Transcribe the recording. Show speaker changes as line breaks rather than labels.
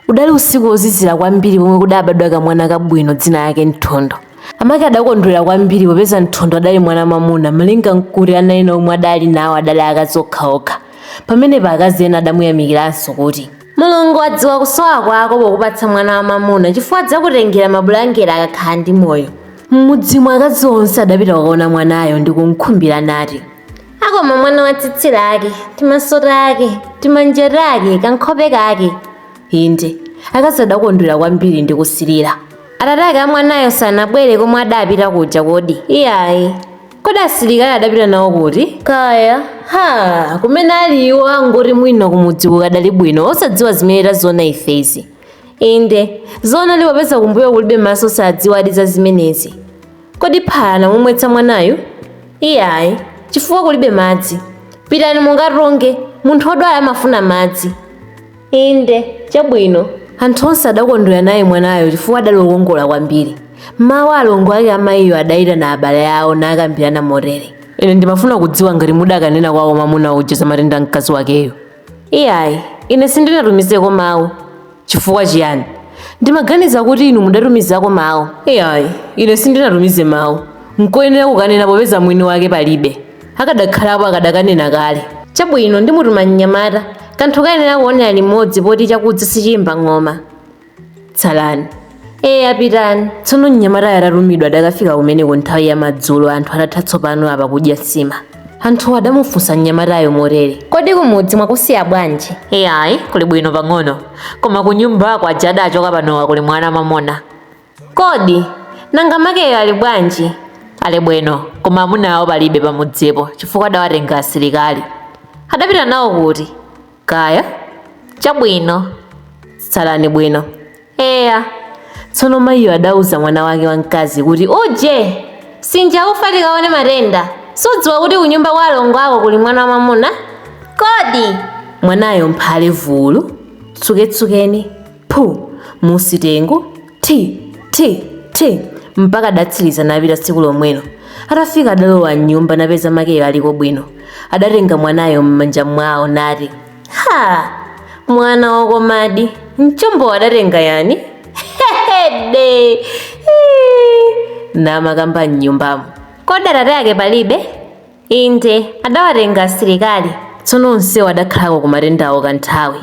Udali usiku wozizira kwambiri pomwe kudabadwa kamwana kabwino dzina yake Nthondo. Amake adakondwera kwambiri popeza Nthondo adali mwana mamuna malinga mkulu anaina omwe adali nawo adali akazi okhaokha. Pamene akazi ena adamuyamikiranso kuti Mulungu adziwa kusowa kwako pokupatsa mwana wa mamuna chifukwa adzakutengera mabulangeti akakhala ndi moyo. M'mudzimu akazi onse adapita kukaona mwanayo ndi kumkhumbira nati akoma mwana wa tsitsi lake, timaso take, timanja take, kankhope kake. Inde akazi adakondwera kwambiri ndi kusirira. Atate ake amwanayo sanabwere komwe adapita kuja kodi. Iyayi kodi asilikali adapita nawo kuti kaya kumene aliwo angoti mwina kumudzi kukadali bwino osadziwa zimene taziona ifezi. Inde zona liwapeza kumbuyo kulibe maso sadziwadi za zimenezi. Kodi phana mumwetsa mwanayu? Iyayi chifukwa kulibe madzi. Pitani mungaronge, munthu odwala amafuna madzi. Inde chabwino. Anthu onse adakondwera naye mwanayo chifukwa adali wokongola kwambiri. Mawu alongo ake amayiyo adayita na abale awo nakambirana motere. Ine ndimafuna kudziwa ngati mudakanena kwawo mamuna uja za matenda mkazi wakeyo. Iyayi ine sindinatumizeko mawu. Chifukwa chiyani? Ndimaganiza kuti inu mudatumizako mawu. Iyayi ine sindinatumize mawu. Nkoyenera kukanena popeza mwini wake palibe. Akadakhalapo akadakanena kale. Chabwino ndimutuma mnyamata. Kanthu kayenera kuonera limodzi poti chakudza sichimba ng'oma. Tsalani. Apitani. Tsono mnyamata atatumidwa adakafika kumeneko nthawi ya madzulo anthu atatha tsopano apa kudya nsima. Anthu adamufunsa mnyamatayo motere kodi kumudzi mwakusiya bwanji? Iyayi kuli bwino pang'ono koma ku nyumbako aja adachoka panowa kuli mwana mamuna. Kodi nanga makeyo ali bwanji? Ali bwino koma amunawo palibe pamudzipo chifukwa adawatenga asilikali. Adapita nawo kuti kaya chabwino. Tsalani bwino. Tsono mayiyo adauza mwana wake wamkazi kuti uje sinja ufa tikaone matenda. Sudziwa kuti kunyumba kwa alongo ako kuli mwana wa mamuna? Kodi mwanayo mphale vulu tsuketsukeni phu musitengo ti mpaka adatsiriza napita tsiku lomwelo. Atafika adalowa mnyumba napeza makeyo aliko bwino. Adatenga mwanayo m'manja mwawo nati mwana wakomadi mchombo adatenga yani? Hede namakamba mnyumbamo. Kodi atate ake palibe? Inde adawatenga asilikali. Tsono onsewo adakhalako ku matendawo kanthawi.